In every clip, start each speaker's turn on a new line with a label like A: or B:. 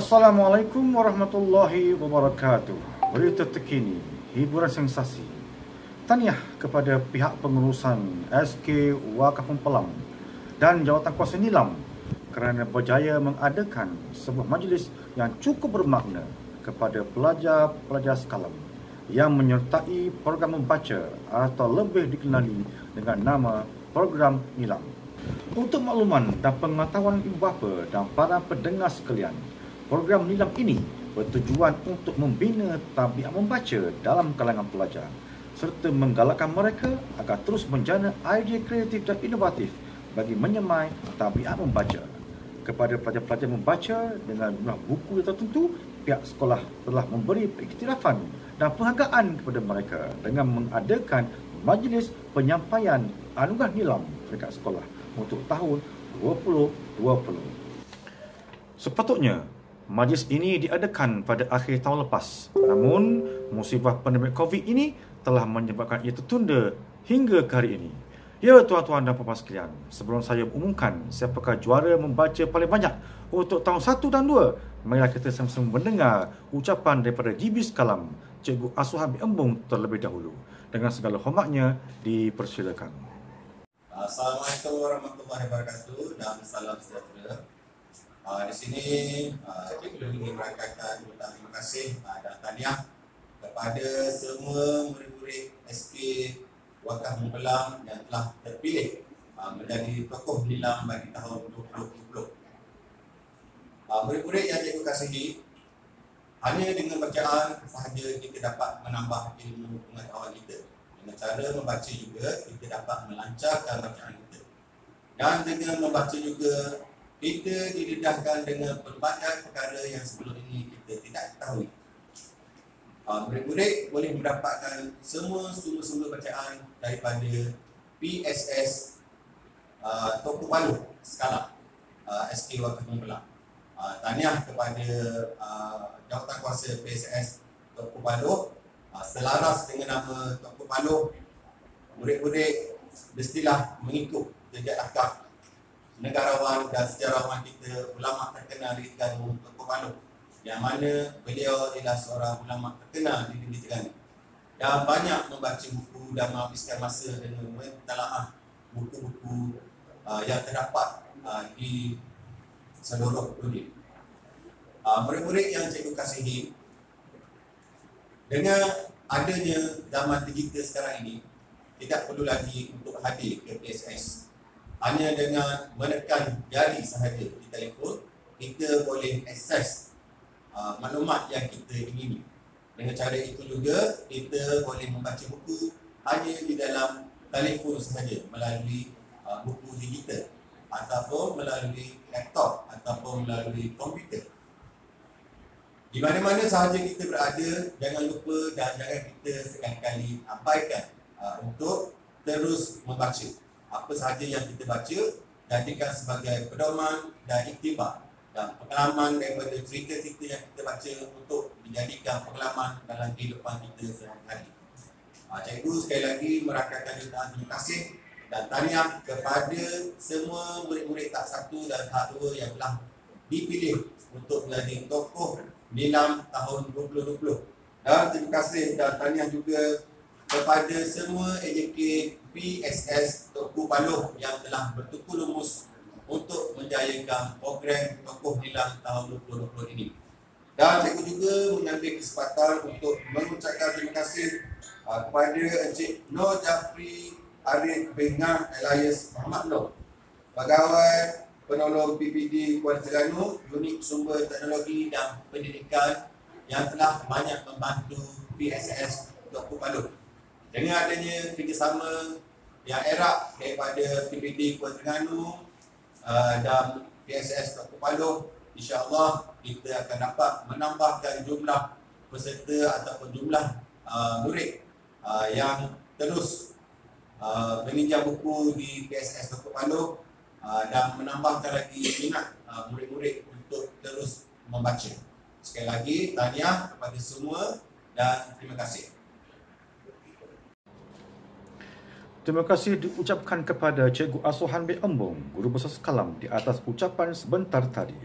A: Assalamualaikum warahmatullahi wabarakatuh. Berita terkini, hiburan sensasi. Tahniah kepada pihak pengurusan SK Wakafung Pelang dan Jawatan Kuasa Nilam kerana berjaya mengadakan sebuah majlis yang cukup bermakna kepada pelajar-pelajar sekalam yang menyertai program membaca atau lebih dikenali dengan nama program Nilam. Untuk makluman dan pengetahuan ibu bapa dan para pendengar sekalian, program Nilam ini bertujuan untuk membina tabiat membaca dalam kalangan pelajar serta menggalakkan mereka agar terus menjana idea kreatif dan inovatif bagi menyemai tabiat membaca. Kepada pelajar-pelajar membaca dengan jumlah buku yang tertentu, pihak sekolah telah memberi iktirafan dan penghargaan kepada mereka dengan mengadakan majlis penyampaian anugerah Nilam dekat sekolah untuk tahun 2020. Sepatutnya majlis ini diadakan pada akhir tahun lepas. Namun, musibah pandemik COVID ini telah menyebabkan ia tertunda hingga ke hari ini. Ya, tuan-tuan dan puan-puan sekalian, sebelum saya umumkan siapakah juara membaca paling banyak untuk tahun 1 dan 2, marilah kita sama-sama mendengar ucapan daripada GB Sekalam, Cikgu Asuhan bin Embung terlebih dahulu. Dengan segala hormatnya, dipersilakan.
B: Assalamualaikum warahmatullahi wabarakatuh dan salam sejahtera. Di sini cikgu ingin merakamkan ucapan terima kasih dan tahniah kepada semua murid-murid SK Wakafung Pelang yang telah terpilih menjadi tokoh Nilam bagi tahun 2020. Murid-murid yang cikgu kasihi, hanya dengan bacaan sahaja kita dapat menambah ilmu pengetahuan kita. Dengan cara membaca juga kita dapat melancarkan bacaan kita. Dan dengan membaca juga kita didedahkan dengan pelbagai perkara yang sebelum ini kita tidak ketahui. Murid-murid boleh mendapatkan semua sumber-sumber bacaan daripada PSS Toko Paluh Sekalam SK Wakafung Pelang. Tahniah kepada Jawatan Kuasa PSS Toko Paluh. Selaras dengan nama Toko Paluh, murid-murid mestilah mengikut jejak langkah negarawan dan sejarawan kita, ulama terkenal di Terengganu, Toko Paluh, yang mana beliau adalah seorang ulama terkenal di negeri Terengganu dan banyak membaca buku dan menghabiskan masa dengan mentalaah buku-buku yang terdapat di seluruh dunia. Murid-murid yang cikgu kasihi, dengan adanya zaman digital sekarang ini, tidak perlu lagi untuk hadir ke PSS. Hanya dengan menekan jari sahaja di telefon, kita boleh akses maklumat yang kita ingini. Dengan cara itu juga, kita boleh membaca buku hanya di dalam telefon sahaja melalui buku digital ataupun melalui laptop ataupun melalui komputer. Di mana-mana sahaja kita berada, jangan lupa dan jangan kita sekali-kali abaikan untuk terus membaca. Apa sahaja yang kita baca, jadikan sebagai pedoman dan iktibar dan pengalaman daripada cerita-cerita yang kita baca untuk dijadikan pengalaman dalam kehidupan kita sehari-hari. Cikgu sekali lagi merakamkan jutaan terima kasih dan tahniah kepada semua murid-murid tahap 1 dan tahap 2 yang telah dipilih untuk menjadi tokoh Nilam tahun 2020. Dan terima kasih dan tahniah juga kepada semua AJK PSS Toko Paluh yang telah bertukar lumus untuk menjayakan program Tokoh Nilam tahun 2020 ini. Dan cikgu juga mengambil kesempatan untuk mengucapkan terima kasih kepada Encik Nur Jafri Arif Bengah Elias Muhammad Nur, Pegawai Penolong PPD Kuala Terengganu, Unit Sumber Teknologi dan Pendidikan yang telah banyak membantu PSS Toko Paluh. Dengan adanya kerjasama yang erat daripada PPD Kuala Terengganu dan PSS Toko Paluh, insya-Allah kita akan dapat menambahkan jumlah peserta ataupun jumlah murid yang terus meminjam buku di PSS Toko Paluh dan menambahkan lagi minat murid-murid untuk terus membaca. Sekali lagi, tahniah kepada semua dan terima kasih.
A: Terima kasih diucapkan kepada Cikgu Asuhan bin Embung, Guru Besar Sekalam, di atas ucapan sebentar tadi.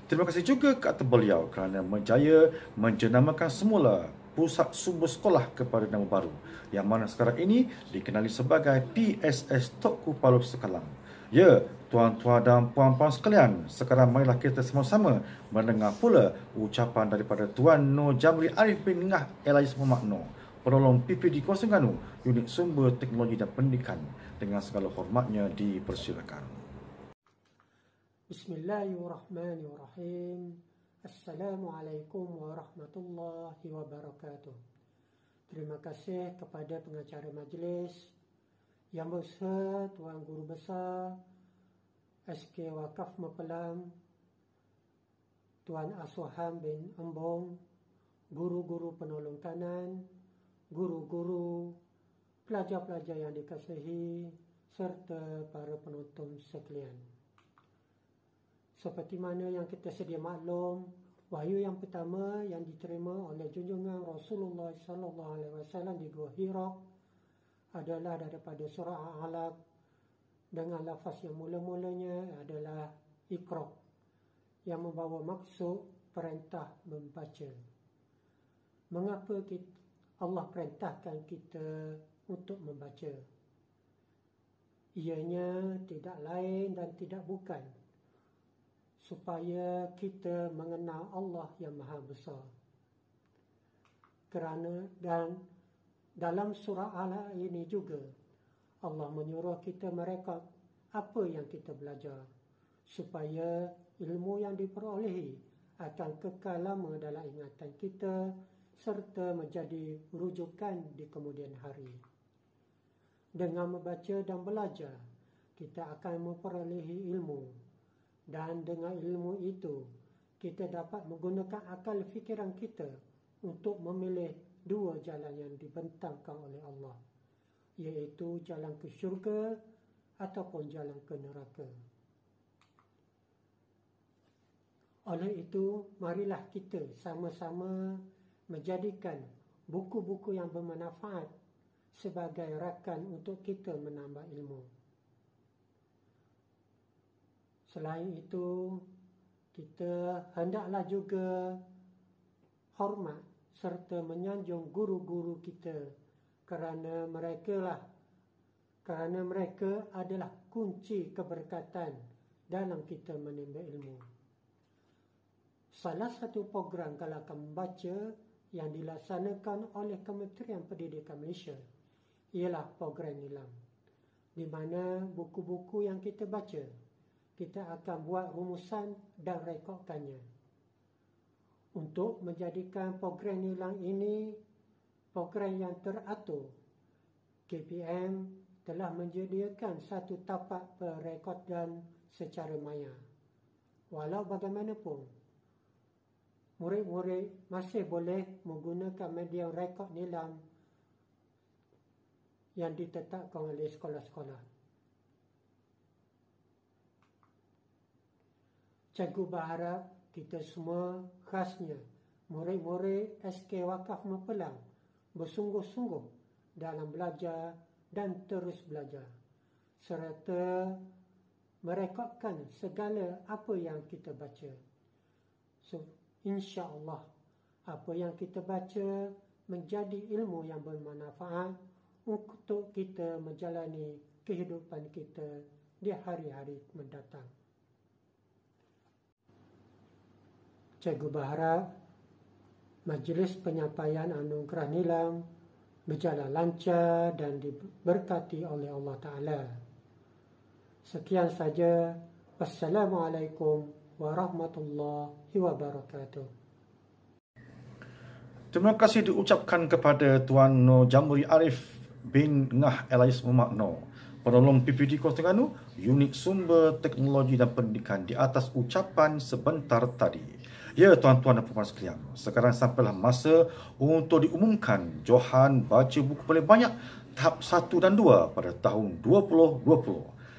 A: Terima kasih juga ke atas beliau kerana berjaya menjenamakan semula pusat sumber sekolah kepada nama baru yang mana sekarang ini dikenali sebagai PSS Tok Kupalu Sekalang. Ya, tuan-tuan dan puan-puan sekalian, sekarang marilah kita sama-sama mendengar pula ucapan daripada Tuan Nur Jamri Arif bin Ngah Elais Muhammad Noor, penolong PPD Kawasan Terengganu, Unit Sumber Teknologi dan Pendidikan. Dengan segala hormatnya dipersilakan.
C: Bismillahirrahmanirrahim. Assalamualaikum warahmatullahi wabarakatuh. Terima kasih kepada pengacara majlis, Yang Besar Tuan Guru Besar SK Wakaf Mapelang, Tuan Aswaham bin Embong, guru-guru penolong kanan, guru-guru, pelajar-pelajar yang dikasihi, serta para penonton sekalian. Seperti mana yang kita sedia maklum, wahyu yang pertama yang diterima oleh junjungan Rasulullah SAW di Gua Hira adalah daripada surah Al-Alaq dengan lafaz yang mula-mulanya adalah Iqra, yang membawa maksud perintah membaca. Mengapa Allah perintahkan kita untuk membaca? Ianya tidak lain dan tidak bukan supaya kita mengenal Allah yang Maha Besar. Kerana dan dalam surah Al-Alaq ini juga Allah menyuruh kita merekod apa yang kita belajar supaya ilmu yang diperolehi akan kekal lama dalam ingatan kita serta menjadi rujukan di kemudian hari. Dengan membaca dan belajar, kita akan memperolehi ilmu. Dan dengan ilmu itu, kita dapat menggunakan akal fikiran kita untuk memilih dua jalan yang dibentangkan oleh Allah, iaitu jalan ke syurga ataupun jalan ke neraka. Oleh itu, marilah kita sama-sama menjadikan buku-buku yang bermanfaat sebagai rakan untuk kita menambah ilmu. Selain itu, kita hendaklah juga hormat serta menyanjung guru-guru kita kerana mereka adalah kunci keberkatan dalam kita menimba ilmu. Salah satu program galakan membaca yang dilaksanakan oleh Kementerian Pendidikan Malaysia ialah program Nilam, di mana buku-buku yang kita baca kita akan buat rumusan dan rekodkannya. Untuk menjadikan program Nilam ini program yang teratur, KPM telah menyediakan satu tapak perekodan secara maya. Walau bagaimanapun, murid-murid masih boleh menggunakan media rekod Nilam yang ditetapkan oleh sekolah-sekolah. Cikgu berharap kita semua, khasnya murid-murid SK Wakaf Mapelang, bersungguh-sungguh dalam belajar dan terus belajar, serta merekodkan segala apa yang kita baca. InsyaAllah, apa yang kita baca menjadi ilmu yang bermanfaat untuk kita menjalani kehidupan kita di hari-hari mendatang. Cikgu berharap majlis penyampaian anugerah Nilam berjalan lancar dan diberkati oleh Allah Ta'ala. Sekian saja. Wassalamualaikum warahmatullahi wabarakatuh.
A: Terima kasih diucapkan kepada Tuan Nur Jamri Arif bin Ngah Elais Muhammad Noor, penolong PPD Kawasan Terengganu, Unit Sumber Teknologi dan Pendidikan, di atas ucapan sebentar tadi. Ya, tuan-tuan dan puan sekalian, sekarang sampailah masa untuk diumumkan Johan baca buku paling banyak tahap 1 dan 2 pada tahun 2020.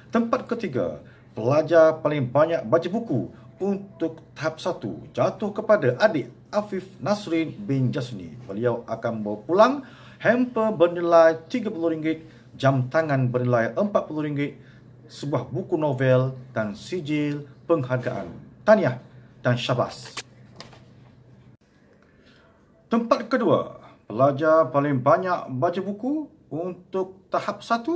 A: Tempat ketiga, pelajar paling banyak baca buku untuk tahap 1 jatuh kepada adik Afif Nasrin bin Jasni. Beliau akan bawa pulang hamper bernilai RM30, jam tangan bernilai RM40, sebuah buku novel dan sijil penghargaan. Tahniah dan syabas. Tempat kedua, pelajar paling banyak baca buku untuk tahap 1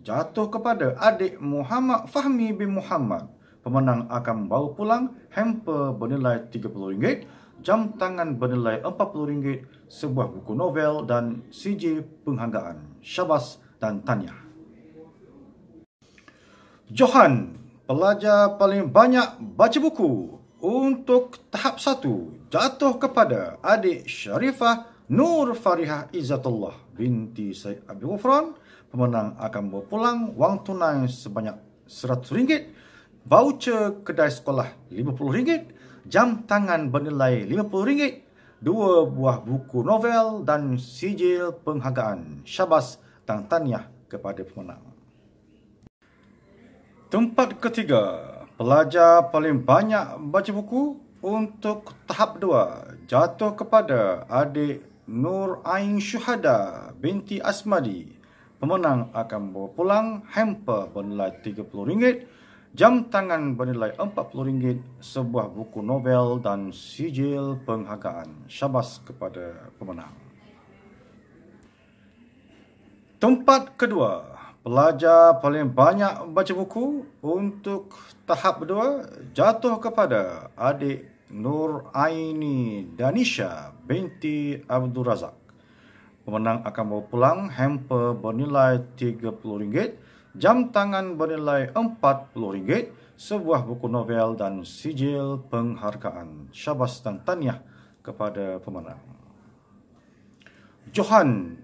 A: jatuh kepada adik Muhammad Fahmi bin Muhammad. Pemenang akan bawa pulang hamper bernilai RM30, jam tangan bernilai RM40, sebuah buku novel dan sijil penghargaan. Syabas dan tahniah. Johan, pelajar paling banyak baca buku untuk tahap 1 jatuh kepada adik Syarifah Nur Farihah Izzatullah binti Syed Abdul Ghufran. Pemenang akan bawa pulang wang tunai sebanyak RM100, voucher kedai sekolah RM50, jam tangan bernilai RM50, 2 buah buku novel dan sijil penghargaan. Syabas dan tahniah kepada pemenang. Tempat ketiga, pelajar paling banyak baca buku untuk tahap 2 jatuh kepada adik Nur Ain Syuhada binti Asmadi. Pemenang akan bawa pulang hamper bernilai RM30, jam tangan bernilai RM40, sebuah buku novel dan sijil penghargaan. Syabas kepada pemenang. Tempat kedua, pelajar paling banyak baca buku untuk tahap 2 jatuh kepada adik Nur Aini Danisha binti Abdul Razak. Pemenang akan bawa pulang hamper bernilai RM30, jam tangan bernilai RM40, sebuah buku novel dan sijil penghargaan. Syabas dan tahniah kepada pemenang. Johan,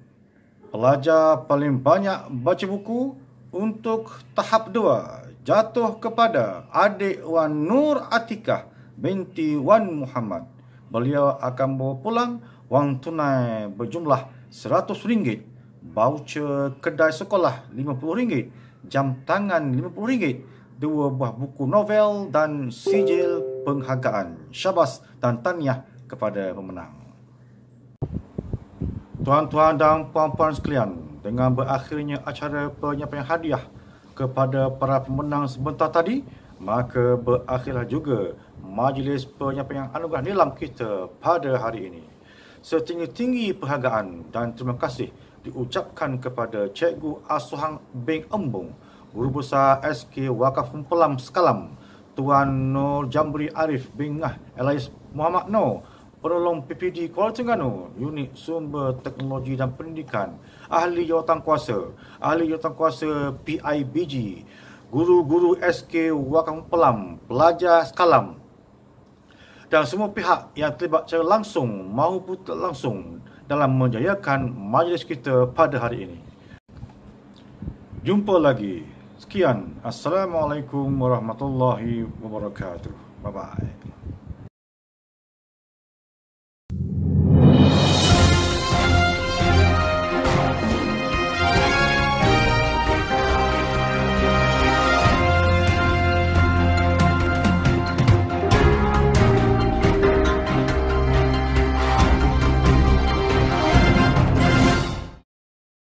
A: pelajar paling banyak baca buku untuk tahap 2 jatuh kepada adik Wan Nur Atikah binti Wan Muhammad. Beliau akan bawa pulang wang tunai berjumlah RM100, voucher kedai sekolah RM50, jam tangan RM50, 2 buah buku novel dan sijil penghargaan. Syabas dan tahniah kepada pemenang. Tuan-tuan dan puan-puan sekalian, dengan berakhirnya acara penyampaian hadiah kepada para pemenang sebentar tadi, maka berakhirlah juga majlis penyampaian anugerah nilam kita pada hari ini. Setinggi-tinggi penghargaan dan terima kasih diucapkan kepada Cikgu Asuhang bin Embung, Guru Besar SK Wakaf Pelam Sekalam, Tuan Nur Jambri Arif bin Ngah Elais Muhammad Noor, Penolong PPD Kuala Terengganu, Unit Sumber Teknologi dan Pendidikan, Ahli Jawatan Kuasa PIBG, guru-guru SK Wakaf Pelam, pelajar sekalam dan semua pihak yang terlibat secara langsung maupun tak langsung dalam menjayakan majlis kita pada hari ini. Jumpa lagi. Sekian. Assalamualaikum warahmatullahi wabarakatuh. Bye-bye.